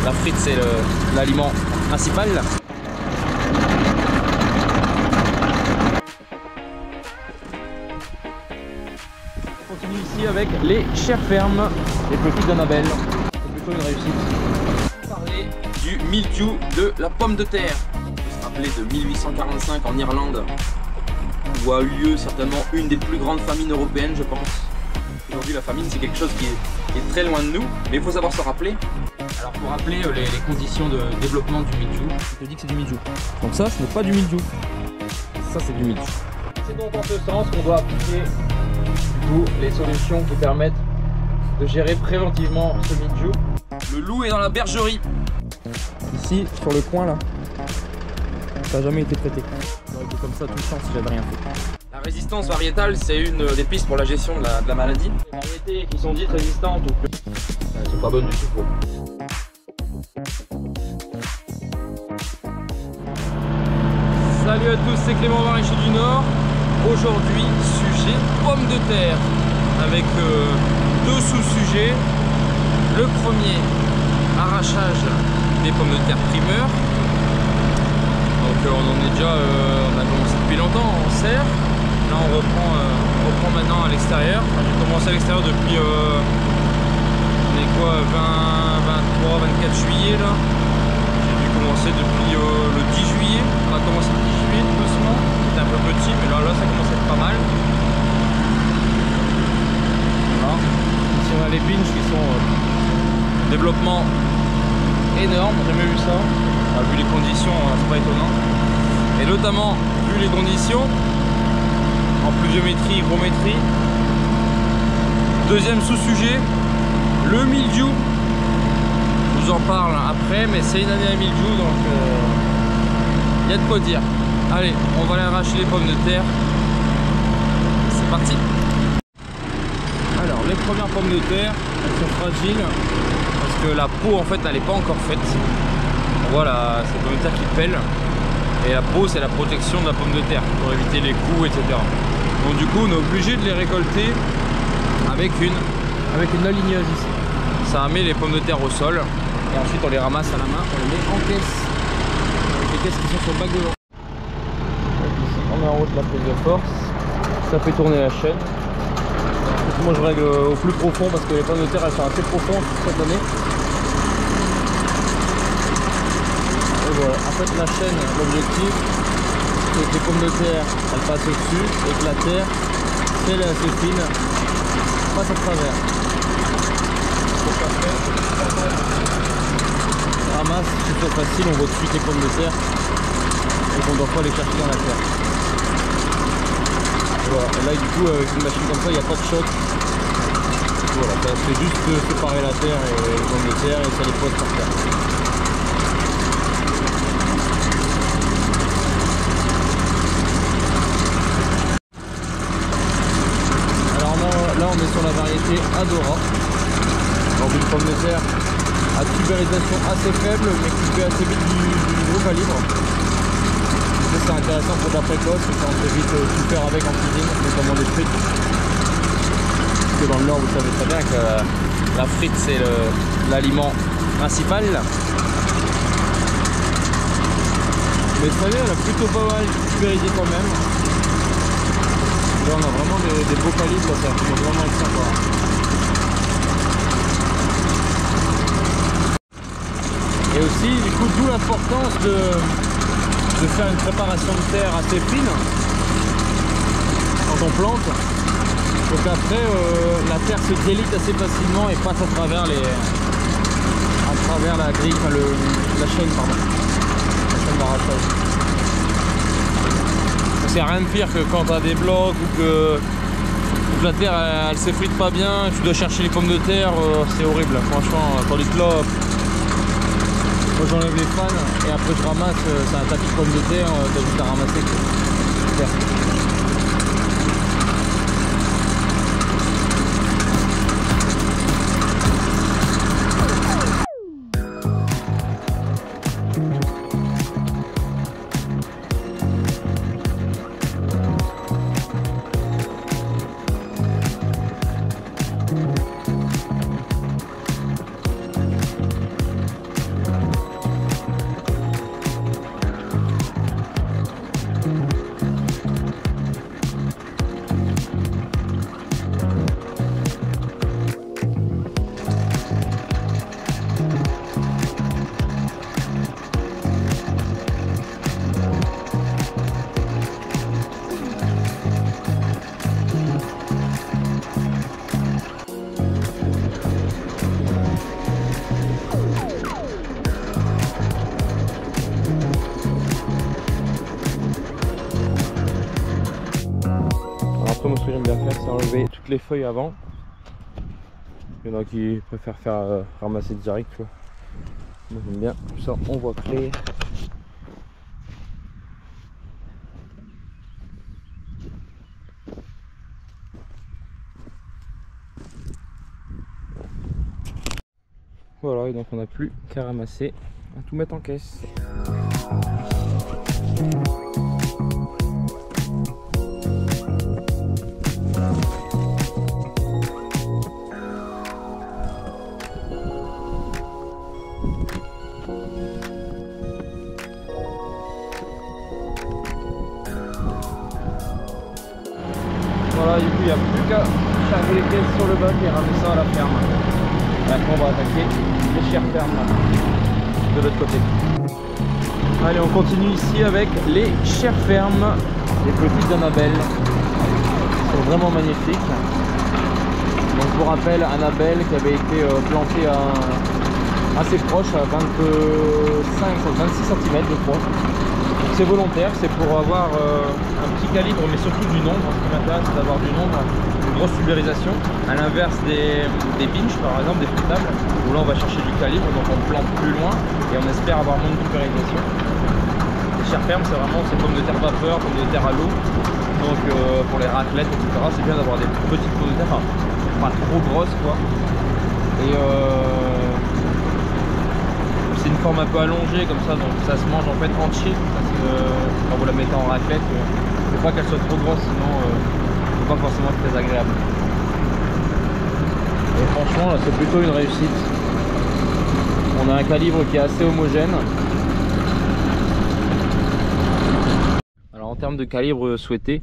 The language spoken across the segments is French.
la frite c'est l'aliment principal. On continue ici avec les chères fermes, les petites d'Annabelle. C'est plutôt une réussite. On va parler du mildiou de la pomme de terre. On peut se rappeler de 1845 en Irlande, où a eu lieu certainement une des plus grandes famines européennes, je pense. Aujourd'hui, la famine, c'est quelque chose qui est très loin de nous, mais il faut savoir se rappeler. Alors, pour rappeler les conditions de développement du mildiou, je te dis que c'est du mildiou. Donc ça, ce n'est pas du mildiou. Ça, c'est du mildiou. C'est donc en ce sens qu'on doit appliquer du coup les solutions qui permettent de gérer préventivement ce mildiou. Le loup est dans la bergerie. Ici, sur le coin là, ça n'a jamais été traité. J'aurais été comme ça tout le temps si j'avais rien fait. La résistance variétale, c'est une des pistes pour la gestion de la maladie. Les variétés qui sont dites résistantes ou que elles sont pas bonnes du tout pour. Salut à tous, c'est Clément Maraîcher du Nord. Aujourd'hui, sujet pommes de terre avec deux sous-sujets. Le premier, arrachage des pommes de terre primeurs. Donc on en est déjà, on a commencé depuis longtemps en serre. Là on reprend maintenant à l'extérieur. Enfin, j'ai commencé à l'extérieur depuis on est quoi, 23, 24 juillet là. J'ai dû commencer depuis le 10 juillet. On a commencé le 10 juillet doucement. C'était un peu petit mais là ça commence à être pas mal. Voilà. Ici on a les pinches qui sont développement énorme, j'ai jamais vu ça. Vu les conditions, c'est pas étonnant. Et notamment, vu les conditions, en pluviométrie, hygrométrie. Deuxième sous-sujet, le mildiou. Je vous en parle après, mais c'est une année à mildiou, donc il y a de quoi dire. Allez, on va aller arracher les pommes de terre. C'est parti. Alors, les premières pommes de terre, elles sont fragiles, parce que la peau, en fait, elle n'est pas encore faite. Voilà, c'est la pomme de terre qui pèle. Et la peau, c'est la protection de la pomme de terre pour éviter les coups, etc. Donc du coup, on est obligé de les récolter avec une aligneuse ici. Ça met les pommes de terre au sol. Et ensuite, on les ramasse à la main, on les met en caisse. Avec les caisses qui sont sur le bac devant. Ici, on met en route la prise de force. Ça fait tourner la chaîne. Moi, je règle au plus profond parce que les pommes de terre, elles sont assez profondes cette année. Voilà. En fait la chaîne, l'objectif c'est que les pommes de terre elles passent au-dessus et que la terre, si elle est assez fine, passe à travers. Donc après, on ramasse, c'est trop facile, on voit tout de suite les pommes de terre et qu'on ne doit pas les chercher dans la terre. Voilà. Et là du coup avec une machine comme ça il n'y a pas de choc. Voilà, ça fait juste séparer la terre et les pommes de terre et ça les pose par terre. Là on est sur la variété Adora, donc une pomme de terre à tubérisation assez faible mais qui fait assez vite du gros calibre. C'est intéressant pour de la précoce, ça on peut vite tout faire avec en cuisine, notamment des frites. Parce que dans le nord vous savez très bien que la frite c'est l'aliment principal. Mais ça y est, elle a plutôt pas mal tubérisé quand même. Là on a vraiment des beaux calibres, ça commence vraiment à être sympa. Et aussi du coup d'où l'importance de faire une préparation de terre assez fine quand on plante. Donc après la terre se délite assez facilement et passe à travers la grille, enfin la chaîne pardon. La chaîne d'arrachage. C'est rien de pire que quand tu as des blocs ou que la terre elle s'effrite pas bien, tu dois chercher les pommes de terre, c'est horrible franchement. Tandis que là, moi j'enlève les fans et après je ramasse, c'est un tapis de pommes de terre, t'as juste à ramasser. Super. enlever toutes les feuilles avant. Il y en a qui préfèrent faire ramasser direct, tu vois. Moi j'aime bien, comme ça on voit clair. Voilà, et donc on n'a plus qu'à ramasser, à tout mettre en caisse. Voilà, du coup il n'y a plus qu'à charger les caisses sur le bac et ramener ça à la ferme. Et après on va attaquer les chères fermes de l'autre côté. Allez, on continue ici avec les chères fermes, les petites Annabelle. Elles sont vraiment magnifiques. Donc je vous rappelle, Annabelle qui avait été plantée assez proche, à 26 cm je crois. C'est volontaire, c'est pour avoir un petit calibre, mais surtout du nombre. Ce qui m'intéresse, c'est d'avoir du nombre, une grosse pulvérisation. À l'inverse des binges, par exemple, des fruitables, où là on va chercher du calibre, donc on plante plus loin et on espère avoir moins de pulvérisation. Les chères fermes, c'est vraiment ces pommes de terre vapeur, pommes de terre à l'eau. Donc pour les raclettes, etc., c'est bien d'avoir des petites pommes de terre, enfin pas trop grosses quoi. Et c'est une forme un peu allongée comme ça, donc ça se mange en fait entier. Quand vous la mettez en raclette, il ne faut pas qu'elle soit trop grosse, sinon c'est pas forcément très agréable. Et franchement là c'est plutôt une réussite. On a un calibre qui est assez homogène. Alors en termes de calibre souhaité,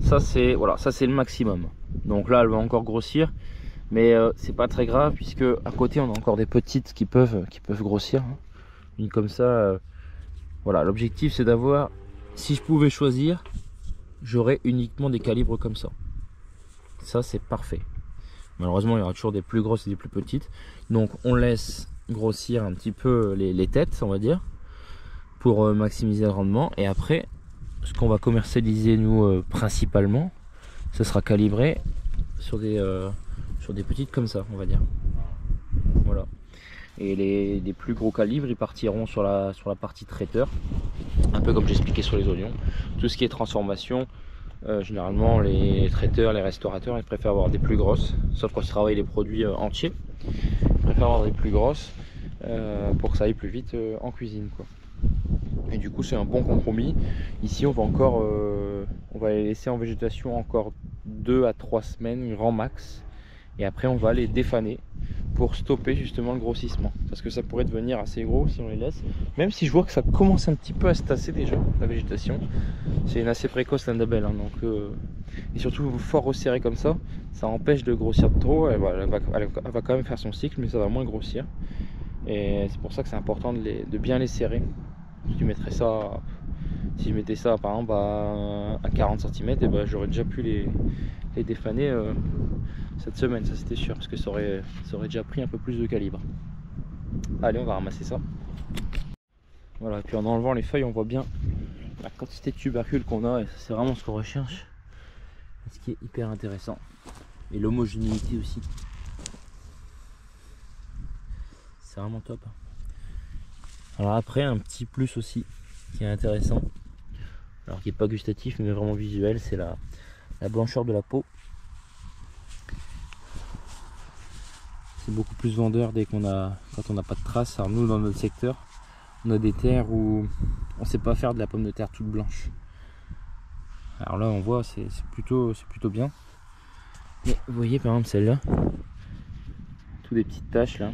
ça c'est voilà, ça c'est le maximum. Donc là elle va encore grossir. Mais c'est pas très grave puisque à côté on a encore des petites qui peuvent grossir. Une comme ça, voilà, l'objectif c'est d'avoir, si je pouvais choisir, j'aurais uniquement des calibres comme ça. Ça c'est parfait. Malheureusement il y aura toujours des plus grosses et des plus petites. Donc on laisse grossir un petit peu les têtes, on va dire, pour maximiser le rendement. Et après, ce qu'on va commercialiser nous principalement, ce sera calibré sur des petites comme ça, on va dire. Voilà. Et les plus gros calibres ils partiront sur la partie traiteur, un peu comme j'expliquais sur les oignons. Tout ce qui est transformation, généralement les traiteurs, les restaurateurs ils préfèrent avoir des plus grosses, sauf quand ils travaillent les produits entiers, ils préfèrent avoir des plus grosses pour que ça aille plus vite en cuisine quoi. Et du coup c'est un bon compromis. Ici on va encore on va les laisser en végétation encore 2 à 3 semaines grand max. Et après on va les défaner pour stopper justement le grossissement, parce que ça pourrait devenir assez gros si on les laisse. Même si je vois que ça commence un petit peu à se tasser déjà la végétation. C'est une assez précoce l'Annabelle hein, donc et surtout fort resserré comme ça, ça empêche de grossir trop. Elle va quand même faire son cycle, mais ça va moins grossir. Et c'est pour ça que c'est important de bien les serrer. Si je mettais ça par exemple à 40 cm, et ben j'aurais déjà pu les défaner cette semaine, ça c'était sûr, parce que ça aurait déjà pris un peu plus de calibre. Allez, on va ramasser ça. Voilà, et puis en enlevant les feuilles on voit bien la quantité de tubercules qu'on a, et c'est vraiment ce qu'on recherche, ce qui est hyper intéressant. Et l'homogénéité aussi, c'est vraiment top. Alors après un petit plus aussi qui est intéressant, alors qui n'est pas gustatif mais vraiment visuel, c'est la blancheur de la peau. C'est beaucoup plus vendeur quand on n'a pas de traces. Alors nous dans notre secteur on a des terres où on sait pas faire de la pomme de terre toute blanche. Alors là on voit c'est plutôt bien. Mais vous voyez par exemple celle-là, toutes des petites taches là.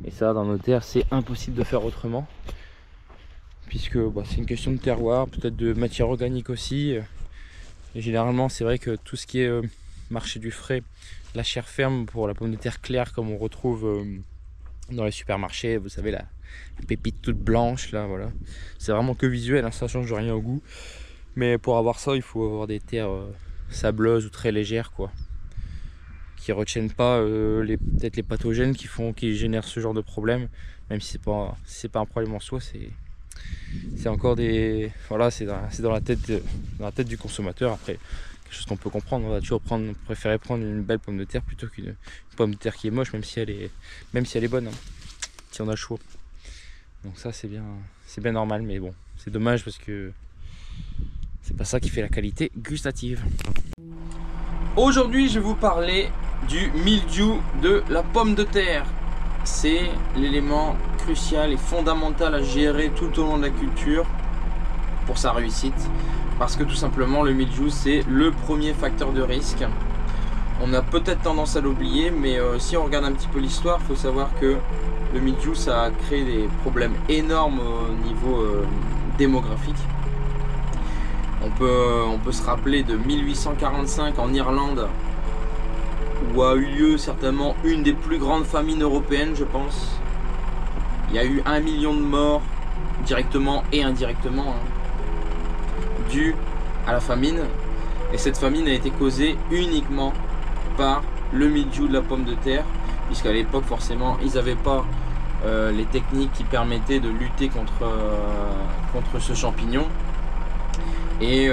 Et ça dans nos terres c'est impossible de faire autrement. Puisque c'est une question de terroir, peut-être de matière organique aussi. Et généralement c'est vrai que tout ce qui est marché du frais, la chair ferme pour la pomme de terre claire comme on retrouve dans les supermarchés, vous savez la pépite toute blanche là, voilà. C'est vraiment que visuel, hein, ça change rien au goût. Mais pour avoir ça il faut avoir des terres sableuses ou très légères quoi, qui retiennent pas peut-être les pathogènes qui génèrent ce genre de problème. Même si c'est pas un problème en soi, c'est encore des voilà, c'est dans la tête du consommateur. Après quelque chose qu'on peut comprendre. On va toujours préférer prendre une belle pomme de terre plutôt qu'une pomme de terre qui est moche, même si elle est bonne, hein, si on a le choix. Donc ça c'est bien normal, mais bon, c'est dommage parce que c'est pas ça qui fait la qualité gustative. Aujourd'hui je vais vous parler du mildiou de la pomme de terre. C'est l'élément crucial et fondamental à gérer tout au long de la culture pour sa réussite, parce que tout simplement le mildiou c'est le premier facteur de risque. On a peut-être tendance à l'oublier, mais si on regarde un petit peu l'histoire, il faut savoir que le mildiou ça a créé des problèmes énormes au niveau démographique. On peut se rappeler de 1845 en Irlande, où a eu lieu certainement une des plus grandes famines européennes, je pense. Il y a eu 1 million de morts, directement et indirectement, hein, dû à la famine. Et cette famine a été causée uniquement par le mildiou de la pomme de terre, puisqu'à l'époque, forcément, ils n'avaient pas les techniques qui permettaient de lutter contre ce champignon. Et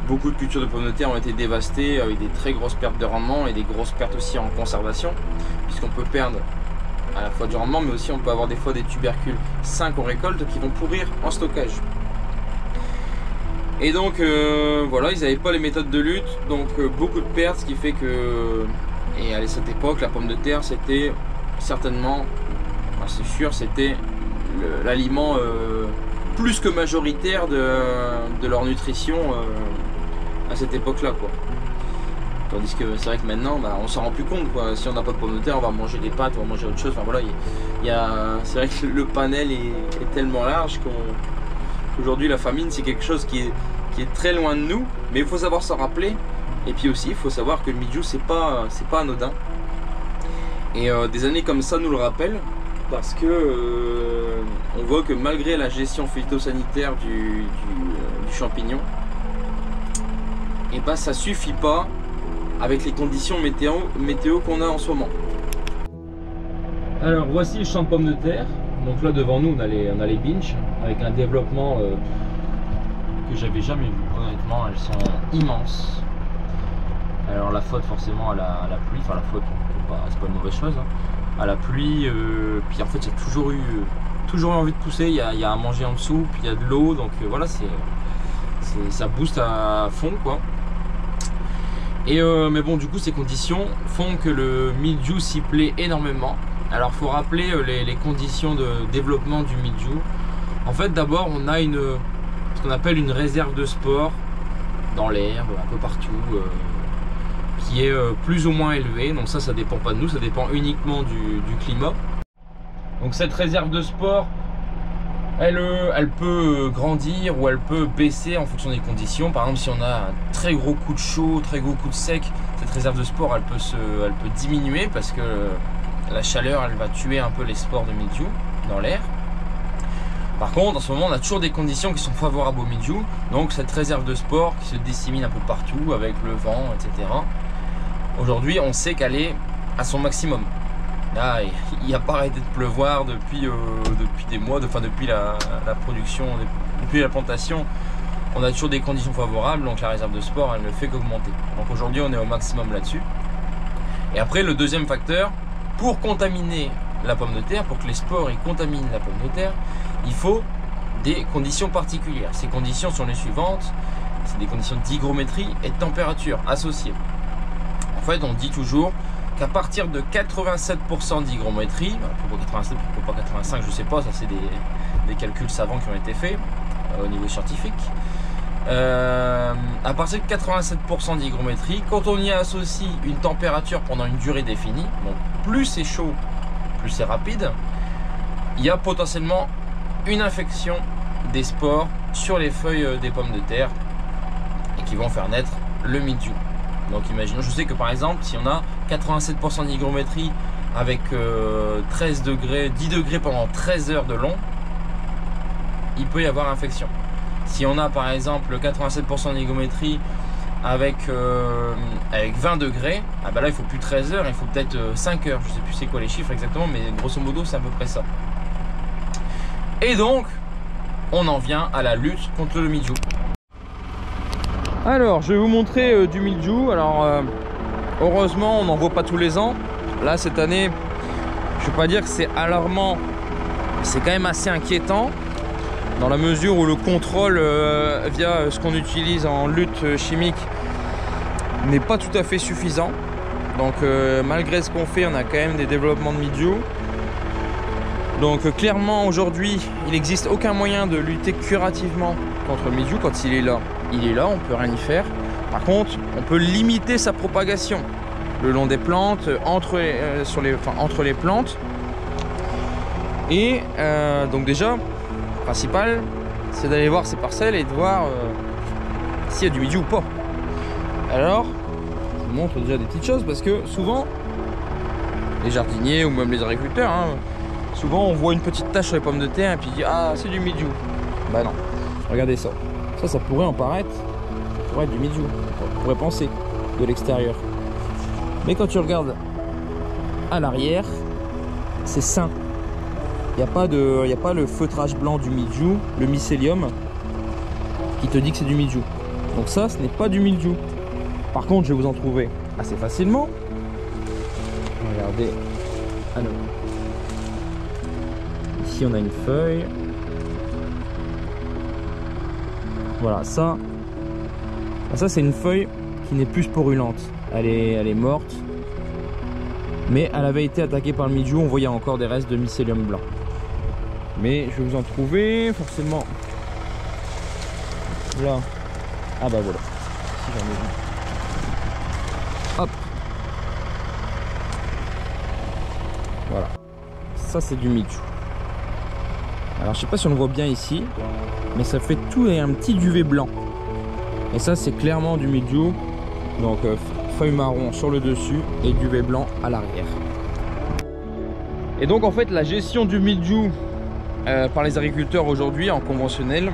beaucoup de cultures de pommes de terre ont été dévastées avec des très grosses pertes de rendement et des grosses pertes aussi en conservation, puisqu'on peut perdre à la fois du rendement, mais aussi on peut avoir des fois des tubercules sains qu'on récolte qui vont pourrir en stockage. Et donc voilà, ils n'avaient pas les méthodes de lutte, donc beaucoup de pertes, ce qui fait que, et à cette époque, la pomme de terre c'était certainement, enfin, c'est sûr, c'était l'aliment plus que majoritaire de leur nutrition à cette époque là, quoi. Tandis que c'est vrai que maintenant on s'en rend plus compte, quoi. Si on n'a pas de pommes de terre, on va manger des pâtes, on va manger autre chose. Enfin voilà, c'est vrai que le panel est tellement large qu'aujourd'hui la famine c'est quelque chose qui est très loin de nous, mais il faut savoir s'en rappeler. Et puis aussi il faut savoir que le mildiou c'est pas anodin, et des années comme ça nous le rappellent, parce que on voit que malgré la gestion phytosanitaire du champignon, et bah ça suffit pas avec les conditions météo qu'on a en ce moment. Alors voici le champ de pommes de terre. Donc là devant nous on a les binges avec un développement que j'avais jamais vu. Honnêtement elles sont immenses. Alors la faute forcément à la pluie, enfin la faute c'est pas une mauvaise chose, hein. À la pluie, puis en fait il y a toujours eu envie de pousser, il y a à manger en dessous, puis il y a de l'eau, donc voilà, ça booste à fond, quoi. Et mais bon, du coup ces conditions font que le mildiou s'y plaît énormément. Alors il faut rappeler les conditions de développement du mildiou. En fait d'abord on a ce qu'on appelle une réserve de spores dans l'herbe, un peu partout, qui est plus ou moins élevée. Donc ça dépend pas de nous, ça dépend uniquement du climat. Donc cette réserve de spores, elle peut grandir ou elle peut baisser en fonction des conditions. Par exemple si on a un très gros coup de chaud, très gros coup de sec, cette réserve de spores elle peut diminuer, parce que la chaleur elle va tuer un peu les spores de mildiou dans l'air. Par contre en ce moment on a toujours des conditions qui sont favorables au mildiou, donc cette réserve de spores qui se dissémine un peu partout avec le vent, etc. Aujourd'hui on sait qu'elle est à son maximum. Là il n'y a pas arrêté de pleuvoir depuis des mois, depuis la production, depuis la plantation. On a toujours des conditions favorables, donc la réserve de spores elle ne fait qu'augmenter. Donc aujourd'hui on est au maximum là-dessus. Et après le deuxième facteur, pour contaminer la pomme de terre, pour que les spores y contaminent la pomme de terre, il faut des conditions particulières. Ces conditions sont les suivantes, c'est des conditions d'hygrométrie et de température associées. En fait on dit toujours qu'à partir de 87% d'hygrométrie, pourquoi 87, pourquoi pas 85, je sais pas, ça c'est des calculs savants qui ont été faits au niveau scientifique. À partir de 87% d'hygrométrie, quand on y associe une température pendant une durée définie, donc plus c'est chaud, plus c'est rapide, il y a potentiellement une infection des spores sur les feuilles des pommes de terre et qui vont faire naître le mildiou. Donc imaginons, je sais que par exemple si on a 87% d'hygrométrie avec 10 degrés pendant 13 heures de long, il peut y avoir infection. Si on a par exemple 87% d'hygrométrie avec 20 degrés, ah bah là il faut plus 13 heures, il faut peut-être 5 heures, je sais plus c'est quoi les chiffres exactement, mais grosso modo c'est à peu près ça. Et donc on en vient à la lutte contre le mildiou. Alors je vais vous montrer du mildiou. Alors heureusement on n'en voit pas tous les ans. Là cette année je ne vais pas dire que c'est alarmant, c'est quand même assez inquiétant dans la mesure où le contrôle via ce qu'on utilise en lutte chimique n'est pas tout à fait suffisant. Donc malgré ce qu'on fait, on a quand même des développements de mildiou. Donc clairement aujourd'hui il n'existe aucun moyen de lutter curativement contre le mildiou. Quand il est là, on peut rien y faire. Par contre on peut limiter sa propagation le long des plantes, entre les plantes. Et donc déjà, le principal, c'est d'aller voir ces parcelles et de voir s'il y a du mildiou ou pas. Alors, je vous montre déjà des petites choses parce que souvent, les jardiniers ou même les agriculteurs, hein, souvent on voit une petite tache sur les pommes de terre et puis dit ah c'est du mildiou. Bah non, regardez ça. Ça pourrait en paraître, ça pourrait être du mildiou. On pourrait penser de l'extérieur. Mais quand tu regardes à l'arrière, c'est sain. Il n'y a pas le feutrage blanc du mildiou, le mycélium, qui te dit que c'est du mildiou. Donc ça, ce n'est pas du mildiou. Par contre, je vais vous en trouver assez facilement. Regardez. Alors, ici on a une feuille. Voilà, ça c'est une feuille qui n'est plus sporulente. Elle est morte. Mais elle avait été attaquée par le mildiou. On voyait encore des restes de mycélium blanc. Mais je vais vous en trouver forcément. Là. Ah bah voilà. Si j'en ai vu. Hop. Voilà. Ça c'est du mildiou. Alors je sais pas si on le voit bien ici, mais ça fait tout et un petit duvet blanc. Et ça c'est clairement du mildiou. Donc feuille marron sur le dessus et duvet blanc à l'arrière. Et donc en fait la gestion du mildiou par les agriculteurs aujourd'hui en conventionnel,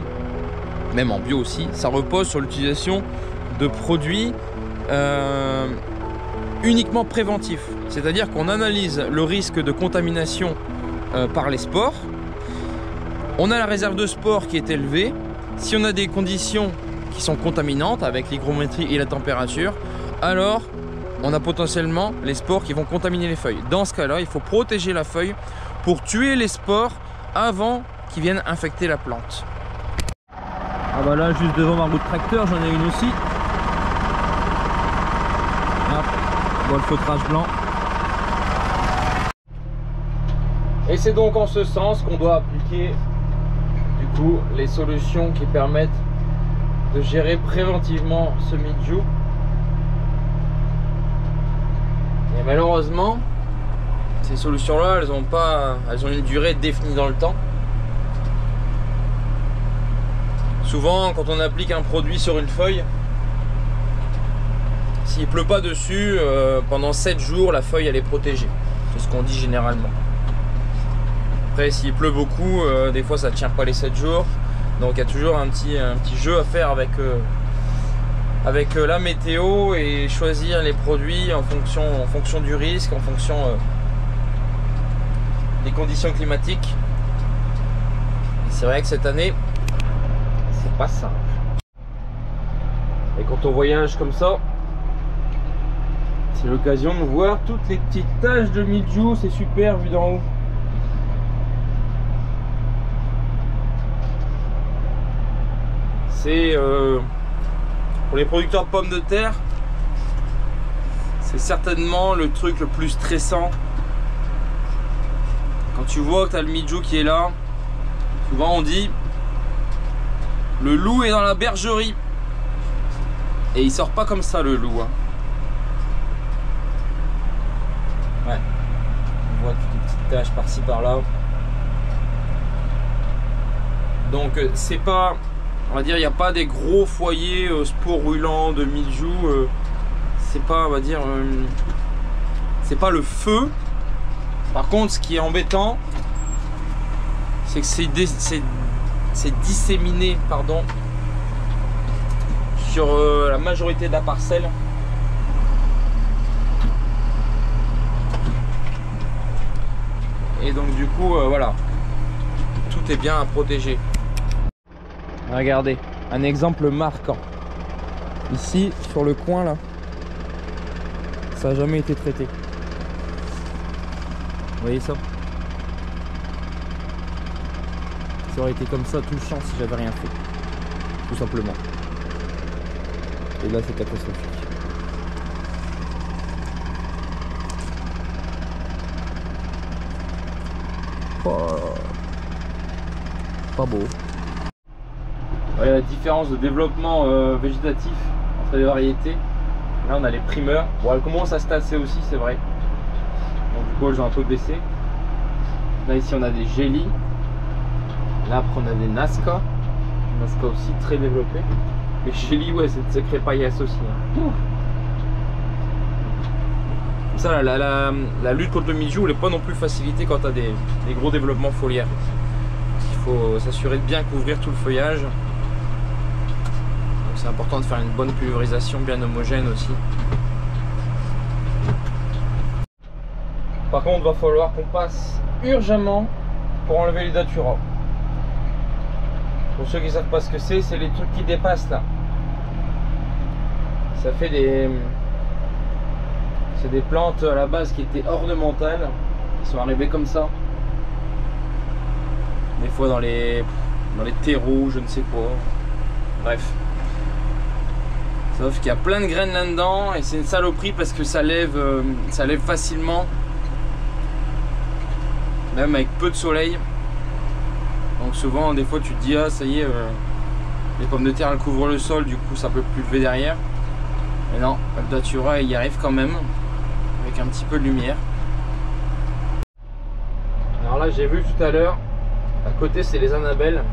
même en bio aussi, ça repose sur l'utilisation de produits uniquement préventifs. C'est-à-dire qu'on analyse le risque de contamination par les spores. On a la réserve de spores qui est élevée. Si on a des conditions qui sont contaminantes avec l'hygrométrie et la température, alors on a potentiellement les spores qui vont contaminer les feuilles. Dans ce cas-là, il faut protéger la feuille pour tuer les spores avant qu'ils viennent infecter la plante. Ah bah là, juste devant ma roue de tracteur, j'en ai une aussi. Hop, on voit le feutrage blanc. Et c'est donc en ce sens qu'on doit appliquer du coup les solutions qui permettent de gérer préventivement ce mildiou. Et malheureusement, ces solutions-là, elles ont une durée définie dans le temps. Souvent, quand on applique un produit sur une feuille, s'il pleut pas dessus, pendant 7 jours, la feuille elle est protégée. C'est ce qu'on dit généralement. Après, s'il pleut beaucoup, des fois ça ne tient pas les 7 jours. Donc il y a toujours un petit jeu à faire avec la météo et choisir les produits en fonction du risque, en fonction des conditions climatiques. C'est vrai que cette année, c'est pas simple. Et quand on voyage comme ça, c'est l'occasion de voir toutes les petites taches de mildiou. C'est super vu d'en haut. C'est pour les producteurs de pommes de terre, c'est certainement le truc le plus stressant. Quand tu vois que tu as le mildiou qui est là, souvent on dit le loup est dans la bergerie. Et il sort pas comme ça le loup. Hein. Ouais. On voit toutes les petites taches par-ci par-là. Donc c'est pas... On va dire, il n'y a pas des gros foyers sporulents de mildiou. C'est pas, on va dire, c'est pas le feu. Par contre, ce qui est embêtant, c'est que c'est disséminé, pardon, sur la majorité de la parcelle. Et donc du coup, voilà, tout est bien à protéger. Regardez, un exemple marquant. Ici, sur le coin là, ça n'a jamais été traité. Vous voyez ça? Ça aurait été comme ça tout le champ si j'avais rien fait. Tout simplement. Et là c'est catastrophique. Pas beau. Voyez la différence de développement végétatif entre les variétés. Là on a les primeurs. Bon, elles commencent à se tasser aussi, c'est vrai. Donc du coup elles ont un peu baissé. Là ici on a des Jelly. Là après on a des Nazca. Nazca aussi très développé. Les Jelly, ouais, c'est de sacrée paillasse aussi. Hein. Ça, la lutte contre le mildiou, elle n'est pas non plus facilitée quand tu as des gros développements foliaires. Il faut s'assurer de bien couvrir tout le feuillage. C'est important de faire une bonne pulvérisation bien homogène aussi. Par contre, il va falloir qu'on passe urgemment pour enlever les Datura. Pour ceux qui ne savent pas ce que c'est les trucs qui dépassent là. Ça fait des... C'est des plantes à la base qui étaient ornementales, qui sont arrivées comme ça. Des fois dans les terreaux, je ne sais quoi. Bref. Sauf qu'il y a plein de graines là-dedans et c'est une saloperie parce que ça lève facilement. Même avec peu de soleil. Donc souvent, des fois tu te dis, ah ça y est, les pommes de terre elles couvrent le sol, du coup ça peut plus lever derrière. Mais non, le Datura il y arrive quand même. Avec un petit peu de lumière. Alors là j'ai vu tout à l'heure, à côté c'est les Annabelles.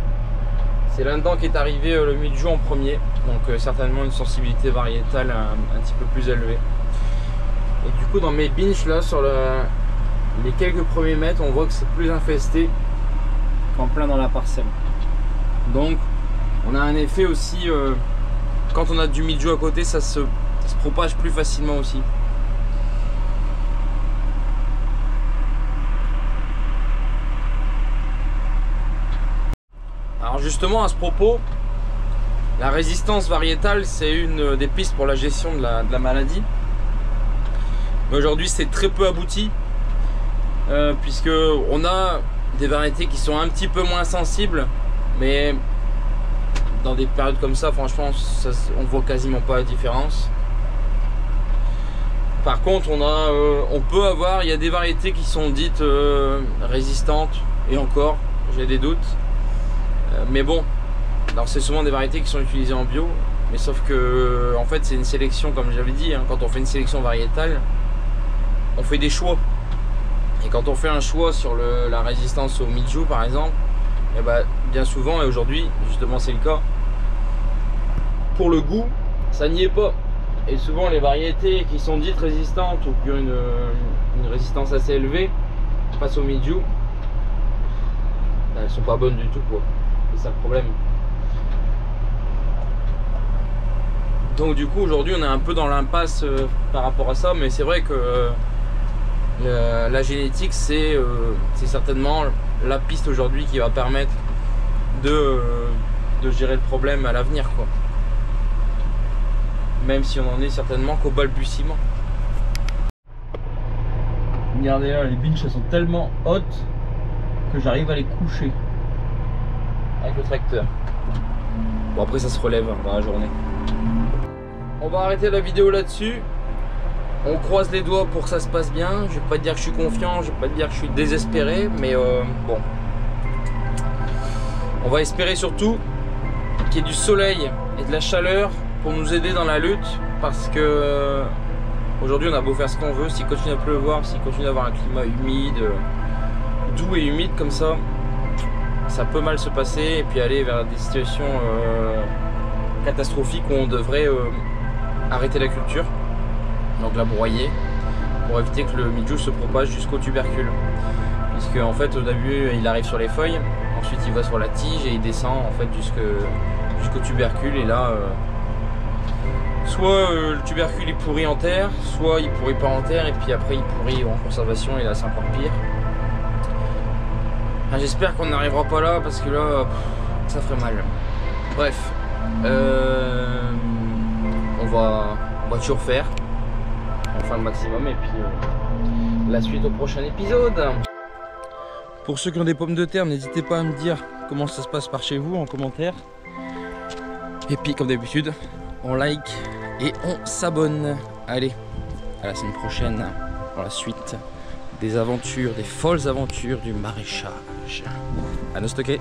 C'est là-dedans qu'est arrivé le mildiou en premier. Donc certainement une sensibilité variétale un petit peu plus élevée. Et du coup dans mes binges là sur les quelques premiers mètres on voit que c'est plus infesté qu'en plein dans la parcelle. Donc on a un effet aussi, quand on a du mildiou à côté ça se propage plus facilement aussi. Alors justement à ce propos, la résistance variétale c'est une des pistes pour la gestion de la maladie. Mais aujourd'hui c'est très peu abouti puisque on a des variétés qui sont un petit peu moins sensibles, mais dans des périodes comme ça franchement on voit quasiment pas la différence. Par contre on peut avoir, il y a des variétés qui sont dites résistantes et encore j'ai des doutes. Mais bon, alors c'est souvent des variétés qui sont utilisées en bio, mais sauf que en fait c'est une sélection comme j'avais dit, hein, quand on fait une sélection variétale, on fait des choix. Et quand on fait un choix sur la résistance au mildiou par exemple, et bah, bien souvent, et aujourd'hui justement c'est le cas, pour le goût ça n'y est pas. Et souvent les variétés qui sont dites résistantes ou qui ont une résistance assez élevée face au mildiou, elles sont pas bonnes du tout quoi. C'est ça le problème. Donc du coup aujourd'hui on est un peu dans l'impasse par rapport à ça, mais c'est vrai que la génétique c'est certainement la piste aujourd'hui qui va permettre de gérer le problème à l'avenir quoi. Même si on en est certainement qu'au balbutiement. Regardez là, les binches elles sont tellement hautes que j'arrive à les coucher avec le tracteur. Bon après ça se relève dans la journée. On va arrêter la vidéo là-dessus. On croise les doigts pour que ça se passe bien. Je vais pas te dire que je suis confiant, je vais pas te dire que je suis désespéré, mais bon. On va espérer surtout qu'il y ait du soleil et de la chaleur pour nous aider dans la lutte, parce que aujourd'hui on a beau faire ce qu'on veut, s'il continue à pleuvoir, s'il continue à avoir un climat humide, doux et humide comme ça peut mal se passer et puis aller vers des situations catastrophiques où on devrait arrêter la culture, donc la broyer, pour éviter que le mildiou se propage jusqu'au tubercule, puisque en fait au début il arrive sur les feuilles, ensuite il va sur la tige et il descend en fait jusqu'au tubercule, et là soit le tubercule il pourrit en terre, soit il pourrit pas en terre et puis après il pourrit en conservation, et là c'est encore pire. J'espère qu'on n'arrivera pas là parce que là ça ferait mal. Bref, va toujours faire. Enfin le maximum et puis la suite au prochain épisode. Pour ceux qui ont des pommes de terre, n'hésitez pas à me dire comment ça se passe par chez vous en commentaire. Et puis comme d'habitude, on like et on s'abonne. Allez, à la semaine prochaine pour la suite des aventures, des folles aventures du maraîchage. À nous stocker.